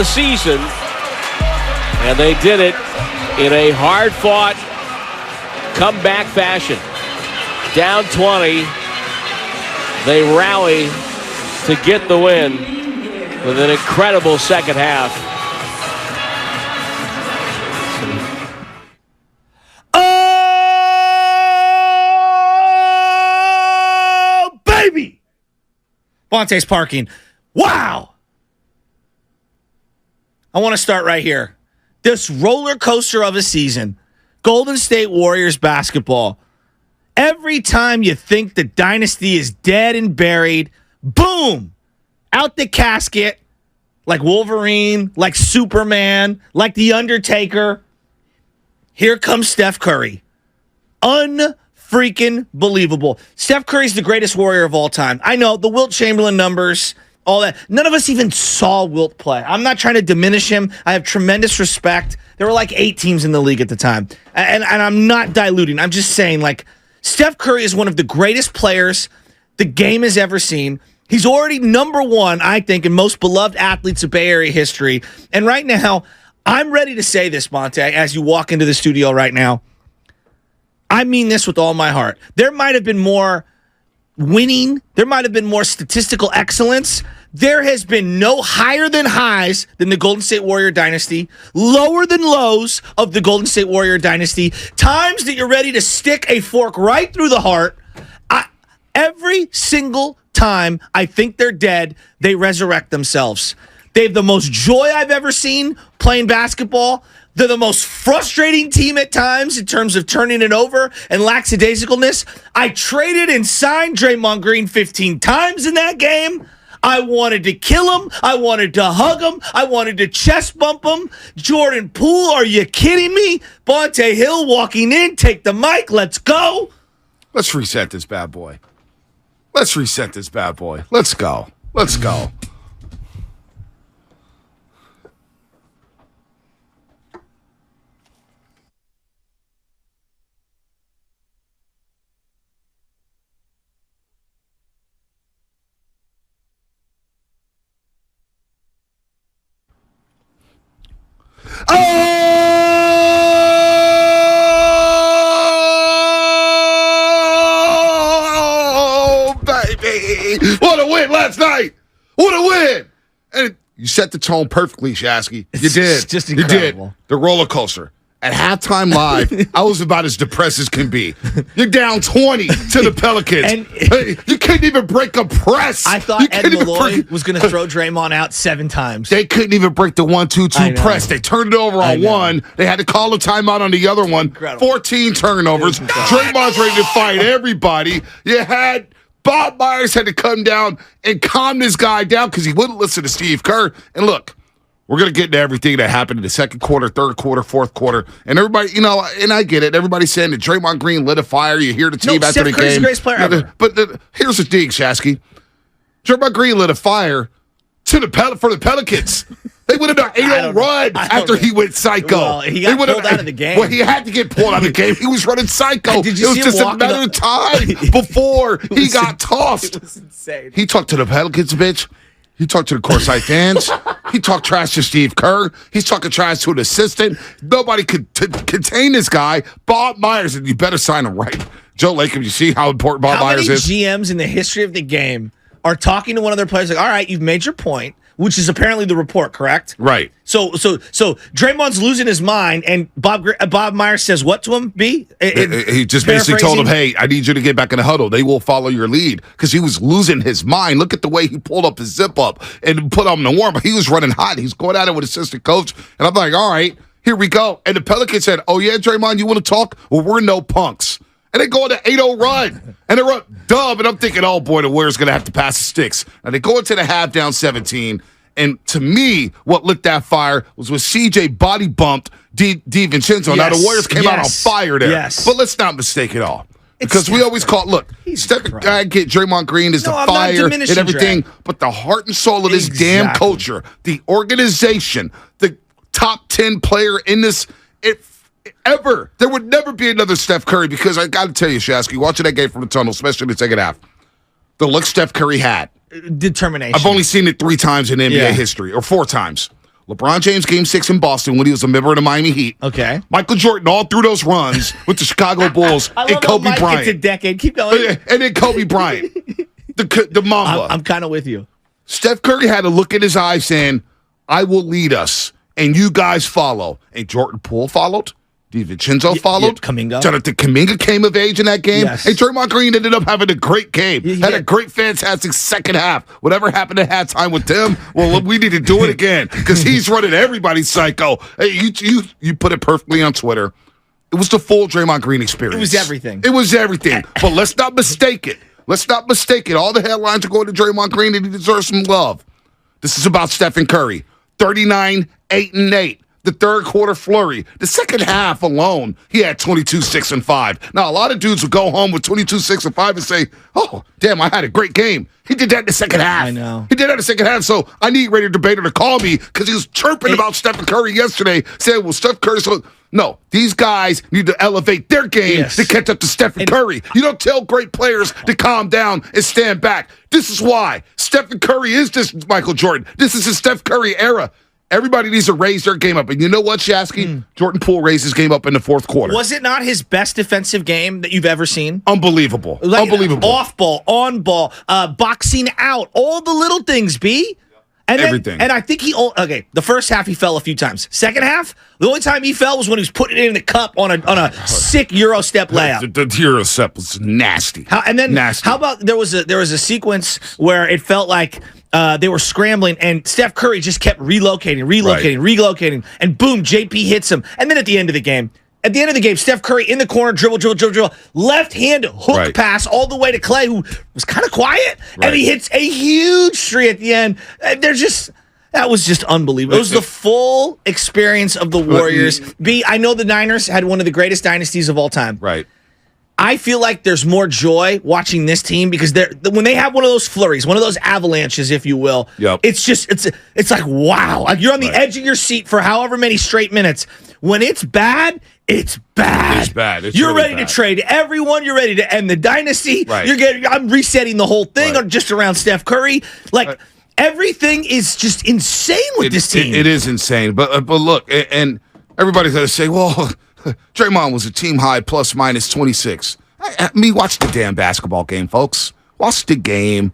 the season, and they did it in a hard-fought comeback fashion. Down 20, they rally to get the win with an incredible second half. Oh, baby! Vontae's parking. Wow! I want to start right here. This roller coaster of a season, Golden State Warriors basketball. Every time you think the dynasty is dead and buried, boom, out the casket, like Wolverine, like Superman, like The Undertaker. Here comes Steph Curry. Unfreaking believable. Steph Curry's the greatest Warrior of all time. I know, the Wilt Chamberlain numbers, all that. None of us even saw Wilt play. I'm not trying to diminish him. I have tremendous respect. There were like 8 teams in the league at the time. And I'm not diluting. I'm just saying, like, Steph Curry is one of the greatest players the game has ever seen. He's already number one, I think, in most beloved athletes of Bay Area history. And right now, I'm ready to say this, Monte, as you walk into the studio right now. I mean this with all my heart. There might have been more winning. There might have been more statistical excellence. There has been no higher than highs than the Golden State Warrior dynasty, lower than lows of the Golden State Warrior dynasty, times that you're ready to stick a fork right through the heart. Every single time I think they're dead, they resurrect themselves. They have the most joy I've ever seen playing basketball. They're the most frustrating team at times in terms of turning it over and lackadaisicalness. I traded and signed Draymond Green 15 times in that game. I wanted to kill him. I wanted to hug him. I wanted to chest bump him. Jordan Poole, are you kidding me? Bonte Hill walking in, take the mic, let's go. Let's reset this bad boy. Let's reset this bad boy. Let's go. Let's go. Oh, baby. What a win last night. What a win. And you set the tone perfectly, Shasky. You did. It's just incredible. You did. The roller coaster. At halftime live, I was about as depressed as can be. You're down 20 to the Pelicans. And you couldn't even break a press. I thought Ed Malloy was going to throw Draymond out 7 times. They couldn't even break the 1-2-2 press. They turned it over on one. They had to call a timeout on the other one. Incredible. 14 turnovers. Draymond's ready to fight everybody. You had Bob Myers had to come down and calm this guy down because he wouldn't listen to Steve Kerr. And look, we're going to get into everything that happened in the second quarter, third quarter, fourth quarter. And everybody, you know, and I get it. Everybody's saying that Draymond Green lit a fire. You hear the team after Steph the Curry's game. the greatest player ever. But here's the thing, Shasky. Draymond Green lit a fire for the Pelicans. They would have done 8-0 run after he went psycho. Well, he got pulled out of the game. Well, he had to get pulled out of the game. He was running psycho. Did you it was see him just a walking matter of time before he got tossed. It was insane. He talked to the Pelicans, bitch. He talked to the courtside fans. He talked trash to Steve Kerr. He's talking trash to an assistant. Nobody could contain this guy. Bob Myers, and you better sign him right. Joe Lacob, you see how important Bob Myers is? How many GMs in the history of the game are talking to one of their players like, all right, you've made your point, which is apparently the report, correct? Right. So Draymond's losing his mind, and Bob Myers says what to him, B? He just basically told him, hey, I need you to get back in the huddle. They will follow your lead because he was losing his mind. Look at the way he pulled up his zip up and put on the warm. He was running hot. He's going at it with assistant coach. And I'm like, all right, here we go. And the Pelicans said, oh, yeah, Draymond, you want to talk? Well, we're no punks. And they go on an 8-0 run. And they're up dub. And I'm thinking, oh, boy, the Warriors going to have to pass the sticks. And they go into the half down 17. And to me, what lit that fire was when CJ body bumped DiVincenzo. Yes, now, the Warriors came out on fire there. Yes. But let's not mistake it all. It's Because we Steph always Curry. call, look, I get Draymond Green is the I'm not fire and diminishing everything, Dray. but the heart and soul of this damn Exactly. culture, the organization, the top 10 player in this, ever. There would never be another Steph Curry because I got to tell you, Shasky, watching that game from the tunnel, especially in the second half, the look Steph Curry had. Determination. I've only seen it 3 times in NBA history, or 4 times. LeBron James Game 6 in Boston when he was a member of the Miami Heat. Okay. Michael Jordan all through those runs with the Chicago Bulls I and love Kobe how Mike Bryant. gets a decade. Keep going. And then Kobe Bryant, the Mamba. I'm kind of with you. Steph Curry had a look in his eyes saying, I will lead us, and you guys follow. And Jordan Poole followed. DiVincenzo followed. Kuminga. Jonathan Kuminga came of age in that game. Yes. And Draymond Green ended up having a great game. Yeah. Had a great, fantastic second half. Whatever happened at halftime with them, well, we need to do it again because he's running everybody psycho. Hey, you put it perfectly on Twitter. It was the full Draymond Green experience. It was everything. It was everything. But let's not mistake it. Let's not mistake it. All the headlines are going to Draymond Green, and he deserves some love. This is about Stephen Curry. 39, 8, and 8. The third quarter flurry. The second half alone, he had 22, 6, and 5. Now, a lot of dudes would go home with 22, 6, and 5 and say, oh, damn, I had a great game. He did that in the second half. I know. He did that in the second half, so I need Radio Debater to call me because he was chirping about Stephen Curry yesterday, saying, well, Steph Curry, so... No, these guys need to elevate their game to catch up to Stephen Curry. You don't tell great players to calm down and stand back. This is why Stephen Curry is this Michael Jordan. This is the Steph Curry era. Everybody needs to raise their game up. And you know what, Shasky? Jordan Poole raised his game up in the fourth quarter. Was it not his best defensive game that you've ever seen? Unbelievable. Unbelievable. Off ball, on ball, boxing out, all the little things, B. And everything. And I think the first half he fell a few times. Second half, the only time he fell was when he was putting it in the cup on a sick Euro step layup. The Euro step was nasty. How about there was a sequence where it felt like they were scrambling and Steph Curry just kept relocating, and boom, JP hits him. And then at the end of the game, Steph Curry in the corner, dribble, left hand hook pass all the way to Clay, who was kind of quiet, and he hits a huge three at the end. That was just unbelievable. It was the full experience of the Warriors. B, I know the Niners had one of the greatest dynasties of all time. Right. I feel like there's more joy watching this team because when they have one of those flurries, one of those avalanches, if you will, it's like, wow. Like you're on the edge of your seat for however many straight minutes. When it's bad, it's bad. It's bad. It's you're really ready bad. to trade everyone. You're ready to end the dynasty. Right. I'm resetting the whole thing just around Steph Curry. Everything is just insane with this team. It is insane. But look, and everybody's going to say, well, Draymond was a team high plus minus 26. Watch the damn basketball game, folks. Watch the game.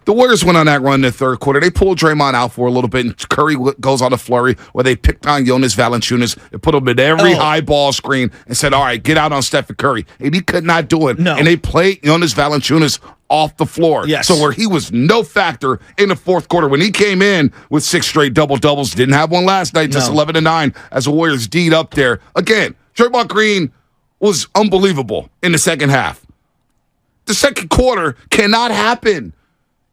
The Warriors went on that run in the third quarter. They pulled Draymond out for a little bit, and Curry goes on a flurry where they picked on Jonas Valanciunas and put him in every high ball screen and said, all right, get out on Stephen Curry. And he could not do it. No. And they played Jonas Valanciunas off the floor. Yes. So where he was no factor in the fourth quarter when he came in with 6 straight double-doubles, didn't have one last night, just 11-9 as the Warriors D'd up there. Again, Draymond Green was unbelievable in the second half. The second quarter cannot happen.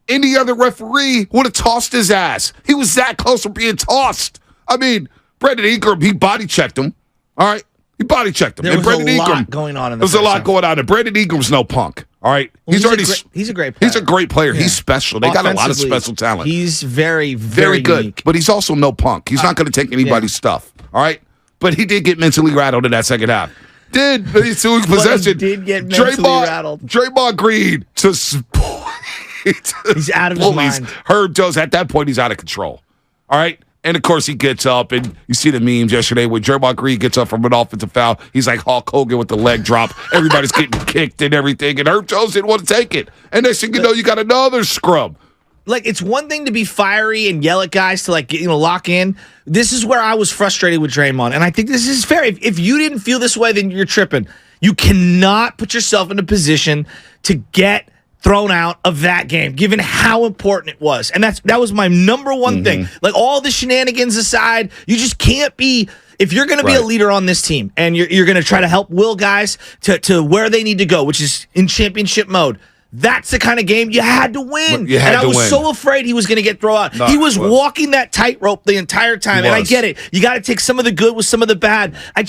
Any other referee would have tossed his ass. He was that close to being tossed. I mean, Brandon Ingram, he body checked him. All right? He body checked him. There was a lot going on in the There was a lot going on. And Brandon Ingram's no punk. All right? Well, he's a great player. He's a great player. Yeah. He's special. They got a lot of special talent. He's very, very good. unique. But he's also no punk. He's not going to take anybody's stuff. All right? But he did get mentally rattled in that second half. He's doing possession. He did get mentally rattled. Draymond Green just he's out of his mind. Herb Jones, at that point, he's out of control. All right? And, of course, he gets up, and you see the memes yesterday when Draymond Green gets up from an offensive foul. He's like Hulk Hogan with the leg drop. Everybody's getting kicked and everything, and Herb Jones didn't want to take it. And next thing you know, you got another scrub. Like, it's one thing to be fiery and yell at guys to, lock in. This is where I was frustrated with Draymond, and I think this is fair. If you didn't feel this way, then you're tripping. You cannot put yourself in a position to get thrown out of that game, given how important it was. And that was my number one thing. Like, all the shenanigans aside, you just can't be, if you're going to be a leader on this team and you're going to try to help will guys to where they need to go, which is in championship mode, that's the kind of game you had to win. And I was so afraid he was going to get thrown out. He was walking that tightrope the entire time. And I get it. You got to take some of the good with some of the bad. I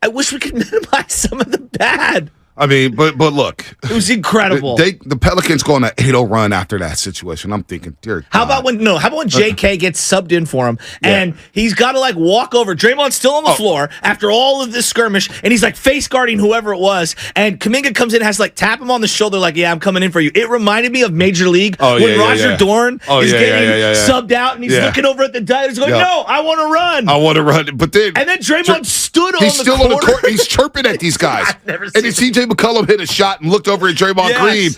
wish we could minimize some of the bad. I mean, but look. It was incredible. The Pelicans go on an 8-0 run after that situation. I'm thinking, dear God. How about when JK gets subbed in for him and he's got to like walk over. Draymond's still on the floor after all of this skirmish and he's like face guarding whoever it was. And Kuminga comes in and has to like tap him on the shoulder like, yeah, I'm coming in for you. It reminded me of Major League when Roger Dorn is getting subbed out and he's looking over at the diet. He's going, no, I want to run. I want to run. But then. And then Draymond stood He's still on the court. He's chirping at these guys. I've never seen and then CJ McCollum hit a shot and looked over at Draymond Green.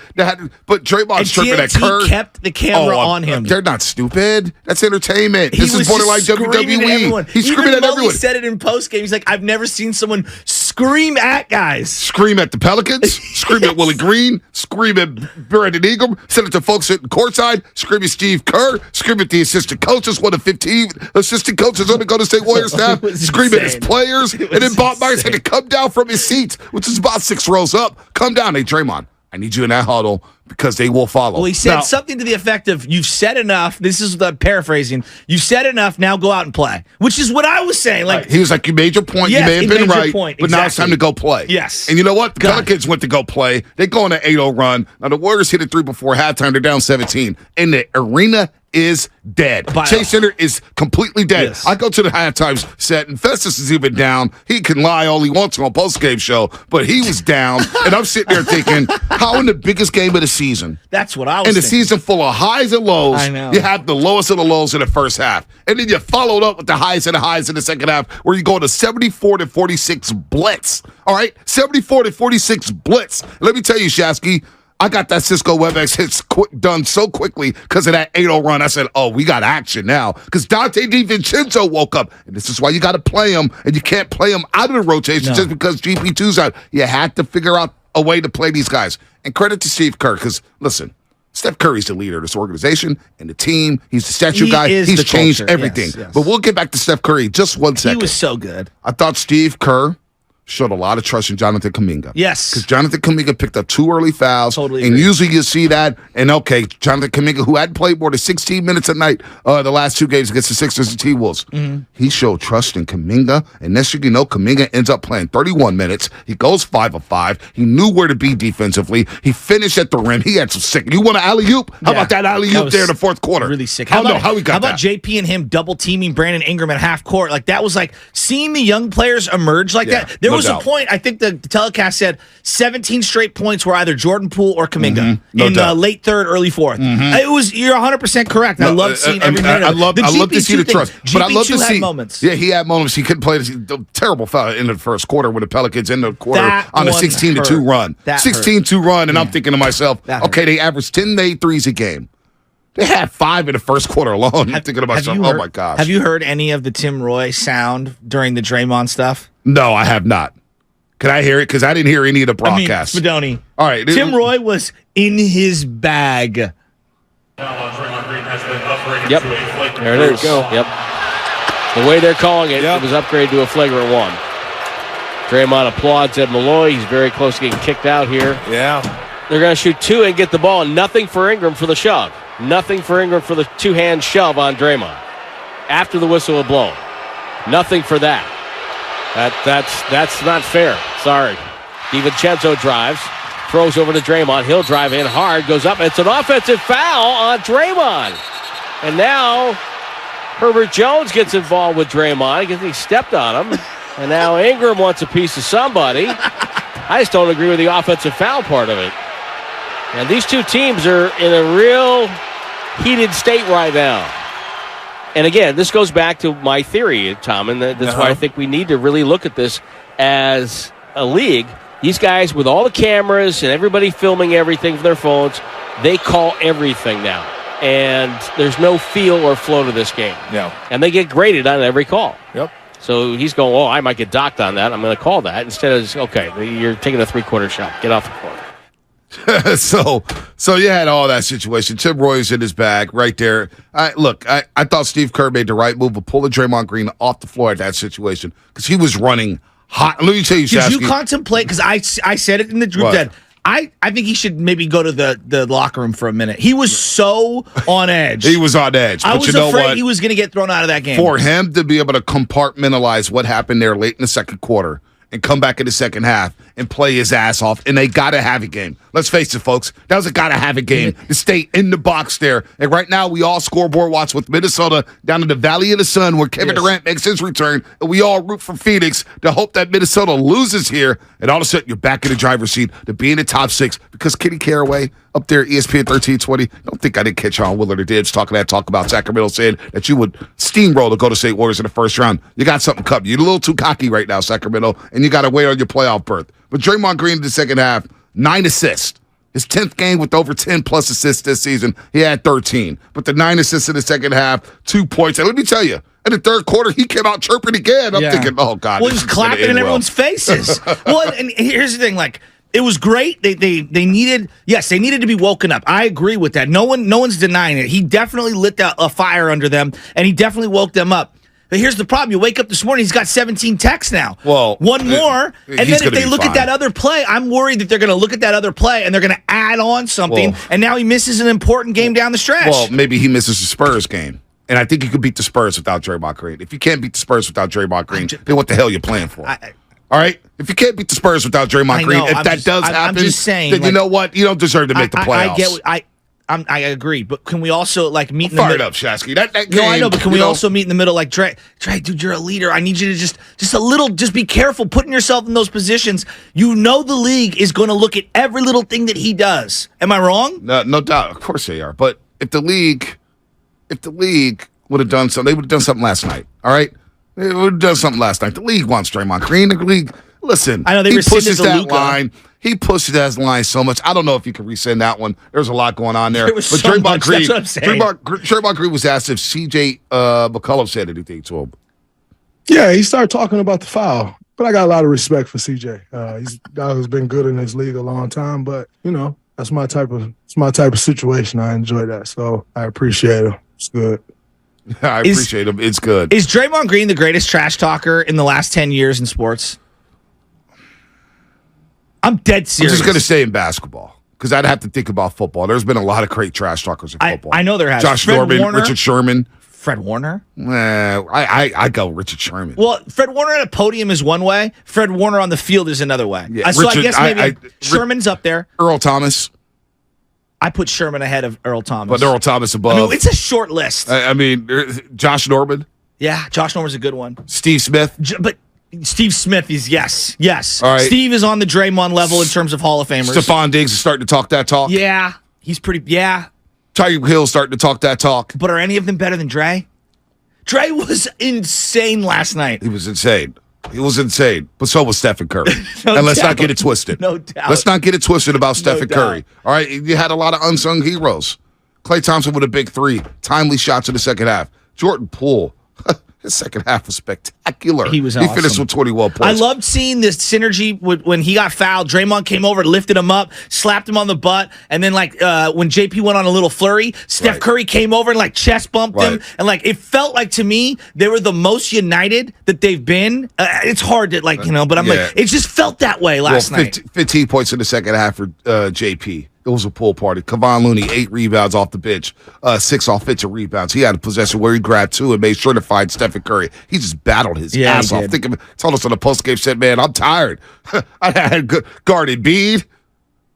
But Draymond's chirping at Kerr. Kept the camera on him. They're not stupid. That's entertainment. This is borderline WWE. He's screaming at everyone. He said it in postgame. He's like, I've never seen someone scream at guys. Scream at the Pelicans. Scream at Willie Green. Scream at Brandon Ingram. Send it to folks sitting courtside. Scream at Steve Kerr. Scream at the assistant coaches. One of 15 assistant coaches on the Golden State Warriors staff. Scream at his players. And then Bob Myers had to come down from his seats, which is about 6 rows up. Come down. Hey, Draymond, I need you in that huddle because they will follow. Well, he said something to the effect of, you've said enough. This is the paraphrasing. You've said enough. Now go out and play, which is what I was saying. Like He was like, you made your point. Yes, you may have been right, but now it's time to go play. Yes. And you know what? The Pelicans went to go play. They go on an 8-0 run. Now, the Warriors hit a 3 before halftime. They're down 17. And the arena is dead. Chase Center is completely dead. Yes. I go to the halftime set, and Festus is even down. He can lie all he wants on a post-game show, but he was down. And I'm sitting there thinking, how in the biggest game of the season? That's what I was in the thinking. season full of highs and lows, I know. you have the lowest of the lows in the first half. And then you followed up with the highs and the highs in the second half, where you go to 74-46 blitz. All right? 74-46 blitz. Let me tell you, Shasky, I got that Cisco WebEx hits done so quickly because of that 8-0 run. I said, oh, we got action now. Because Dante DiVincenzo woke up. And this is why you got to play him. And you can't play him out of the rotation just because GP2's out. You had to figure out a way to play these guys. And credit to Steve Kerr, because, listen, Steph Curry's the leader of this organization and the team. He's the statue guy. He's changed everything. Yes. But we'll get back to Steph Curry just 1 second. He was so good. I thought Steve Kerr showed a lot of trust in Jonathan Kuminga. Yes. Because Jonathan Kuminga picked up 2 early fouls. Totally and agree. usually you see that. And okay, Jonathan Kuminga, who hadn't played more than 16 minutes a night the last 2 games against the Sixers and T-Wolves, he showed trust in Kuminga. And next thing you know, Kuminga ends up playing 31 minutes. He goes 5 of 5. He knew where to be defensively. He finished at the rim. He had some sick. You want an alley-oop? How about that alley-oop there in the fourth quarter? Really sick. How about JP and him double teaming Brandon Ingram at half court? Like that was like seeing the young players emerge like that. There was a point, I think the telecast said 17 straight points were either Jordan Poole or Kuminga in late third, early fourth. It was, you're 100% correct. I love seeing every minute. I love to see the trust. But I love to see moments. Yeah, he had moments. He couldn't play the terrible foul in the first quarter with the Pelicans in the quarter on a 16-2 run. 16-2 run, and I'm thinking to myself, okay, they averaged 10 made threes a game. They had 5 in the first quarter alone. I'm thinking to myself, oh my gosh. Have you heard any of the Tim Roy sound during the Draymond stuff? No, I have not. Can I hear it? Because I didn't hear any of the broadcasts. Spadoni. All right. Tim Roy was in his bag. Yep. There it is. Yep. The way they're calling it, it was upgraded to a flagrant 1. Draymond applauds Ed Malloy. He's very close to getting kicked out here. Yeah. They're going to shoot 2 and get the ball. Nothing for Ingram for the shove. Nothing for Ingram for the 2-hand shove on Draymond. After the whistle was blown. Nothing for that. That's not fair. Sorry. DiVincenzo drives. Throws over to Draymond. He'll drive in hard. Goes up. It's an offensive foul on Draymond. And now Herbert Jones gets involved with Draymond. He stepped on him. And now Ingram wants a piece of somebody. I just don't agree with the offensive foul part of it. And these two teams are in a real heated state right now. And again, this goes back to my theory, Tom, and that's why I think we need to really look at this as a league. These guys with all the cameras and everybody filming everything from their phones, they call everything now. And there's no feel or flow to this game. Yeah. And they get graded on every call. Yep. So he's going, I might get docked on that. I'm going to call that. Instead of just, okay, you're taking a 3-quarter shot. Get off the court. So you had all that situation. Tim Roy's in his bag right there. I thought Steve Kerr made the right move of pulling Draymond Green off the floor at that situation because he was running hot. Let me tell you, Did you contemplate, because I said it in the group that I think he should maybe go to the locker room for a minute. He was so on edge. He was on edge. I but was you know afraid what? he was going to get thrown out of that game. For him to be able to compartmentalize what happened there late in the second quarter and come back in the second half and play his ass off, and they got to have a game. Let's face it, folks. That was a got to have a game to stay in the box there. And right now, we all scoreboard watch with Minnesota down in the Valley of the Sun where Kevin Durant makes his return, and we all root for Phoenix to hope that Minnesota loses here, and all of a sudden, you're back in the driver's seat to be in the top 6 because Kenny Caraway up there at ESPN 1320, don't think I didn't catch on Willard or Dibs talk about Sacramento saying that you would steamroll the Golden State Warriors in the first round. You got something coming. You're a little too cocky right now, Sacramento, and you got to wait on your playoff berth. But Draymond Green in the second half, 9 assists. His 10th game with over 10-plus assists this season. He had 13. But the 9 assists in the second half, 2 points. And let me tell you, in the third quarter, he came out chirping again. I'm thinking, oh, God. Well, he was clapping in everyone's faces. Well, and here's the thing, it was great. They needed to be woken up. I agree with that. No one's denying it. He definitely lit a fire under them, and he definitely woke them up. But here's the problem. You wake up this morning, he's got 17 texts now. Well, one more. And then if they look at that other play, I'm worried that they're going to look at that other play and they're going to add on something, and now he misses an important game down the stretch. Well, maybe he misses the Spurs game. And I think you could beat the Spurs without Draymond Green. If you can't beat the Spurs without Draymond Green, then what the hell are you playing for? All right? If you can't beat the Spurs without Draymond Green, if that does happen, I'm just saying, then you know what? You don't deserve to make the playoffs. I agree, but can we also meet in the middle? Fired up, Shasky. That game, no, I know, but can we also meet in the middle? Like, Dre, dude, you're a leader. I need you to just be careful putting yourself in those positions. You know the league is going to look at every little thing that he does. Am I wrong? No doubt. Of course they are. But if the league would have done something, they would have done something last night. All right? They would have done something last night. The league wants Draymond Green. The league, listen, I know they pushes that line. He pushes that line so much. I don't know if you can resend that one. There's a lot going on there. But Draymond Green, that's what I'm saying. Draymond Green was asked if C.J. McCollum said anything to him. Yeah, he started talking about the foul. But I got a lot of respect for C.J. He's a guy who's been good in this league a long time. But, that's my type of situation. I enjoy that. So I appreciate him. It's good. I appreciate him. It's good. Is Draymond Green the greatest trash talker in the last 10 years in sports? I'm dead serious. I'm just going to say in basketball, because I'd have to think about football. There's been a lot of great trash talkers in football. I know there has. Josh Norman, Richard Sherman. Fred Warner? I go Richard Sherman. Well, Fred Warner at a podium is one way. Fred Warner on the field is another way. Yeah, so Richard, I guess maybe Sherman's up there. Earl Thomas. I put Sherman ahead of Earl Thomas. But Earl Thomas above. I mean, it's a short list. Josh Norman. Yeah, Josh Norman's a good one. Steve Smith. But Steve Smith is yes. All right. Steve is on the Draymond level in terms of Hall of Famers. Stephon Diggs is starting to talk that talk. Yeah, he's pretty. Yeah. Tyreek Hill starting to talk that talk. But are any of them better than Dre? Dre was insane last night. He was insane. But so was Stephen Curry. And let's not get it twisted. No doubt. Let's not get it twisted about Stephen Curry. All right. You had a lot of unsung heroes. Klay Thompson with a big 3. Timely shots in the second half. Jordan Poole. His second half was spectacular. He was awesome. He finished with 21 points. I loved seeing this synergy when he got fouled. Draymond came over, lifted him up, slapped him on the butt, and then when JP went on a little flurry, Steph Curry came over and chest bumped him, and it felt like to me they were the most united that they've been. It's hard to but I'm it just felt that way last night. 15 points in the second half for JP. It was a pool party. Kevon Looney, 8 rebounds off the bench, 6 offensive rebounds. He had a possession where he grabbed 2 and made sure to find Stephen Curry. He just battled his ass off. Told us on the postgame, said, man, I'm tired. I had guard Embiid,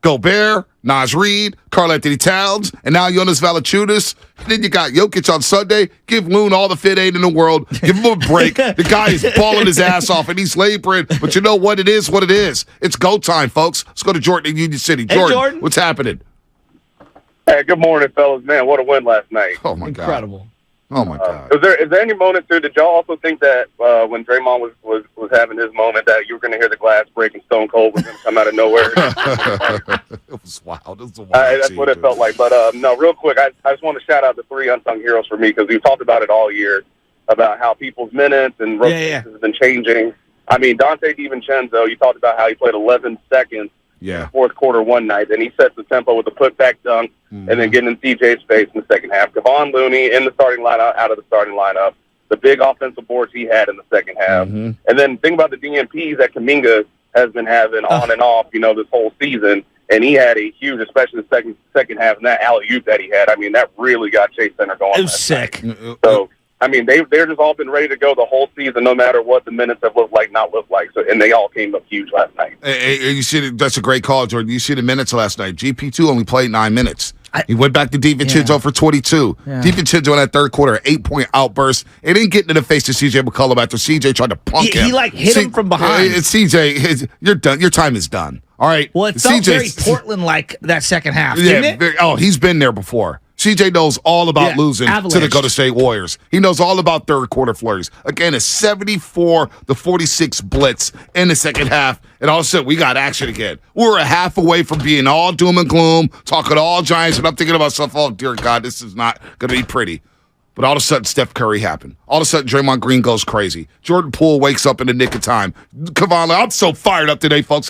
Gobert, Naz Reid, Karl-Anthony Towns, and now Jonas Valanciunas. And then you got Jokic on Sunday. Give Loon all the fit aid in the world. Give him a break. The guy is balling his ass off, and he's laboring. But you know what it is? What it is. It's go time, folks. Let's go to Jordan in Union City. Jordan, what's happening? Hey, good morning, fellas. Man, what a win last night. Oh, my God. Incredible. Oh, my God. Is there any moment, too, did y'all also think that when Draymond was having his moment that you were going to hear the glass break and Stone Cold was going to come out of nowhere? It was wild. It was a wild that's what it felt like. But, no, real quick, I just want to shout out the 3 unsung heroes for me because we've talked about it all year, about how people's minutes and rotations have been changing. I mean, Dante DiVincenzo, you talked about how he played 11 seconds in the fourth quarter one night, and he sets the tempo with a putback dunk and then getting in CJ's face in the second half. Kevon Looney in the starting lineup, out of the starting lineup, the big offensive boards he had in the second half. And then think about the DMPs that Kuminga has been having on and off, this whole season. And he had a huge, especially the second half, and that alley-oop that he had. I mean, that really got Chase Center going. It was sick. So I mean, they're just all been ready to go the whole season, no matter what the minutes have looked like, not looked like. So, and they all came up huge last night. Hey, you see, that's a great call, Jordan. You see the minutes last night. GP2 only played 9 minutes. He went back to DiVincenzo for 22. Yeah. DiVincenzo in that third quarter, 8-point outburst. It didn't get into the face of CJ McCollum after CJ tried to punk him. He hit him from behind. CJ, you're done. Your time is done. All right. Well, it felt very Portland-like that second half, didn't it? He's been there before. CJ knows all about losing to the Golden State Warriors. He knows all about third quarter flurries. Again, a 74-46 blitz in the second half, and all of a sudden we got action again. We're a half away from being all doom and gloom, talking all Giants, and I'm thinking to myself, oh, dear God, this is not going to be pretty. But all of a sudden, Steph Curry happened. All of a sudden, Draymond Green goes crazy. Jordan Poole wakes up in the nick of time. Kevon, I'm so fired up today, folks.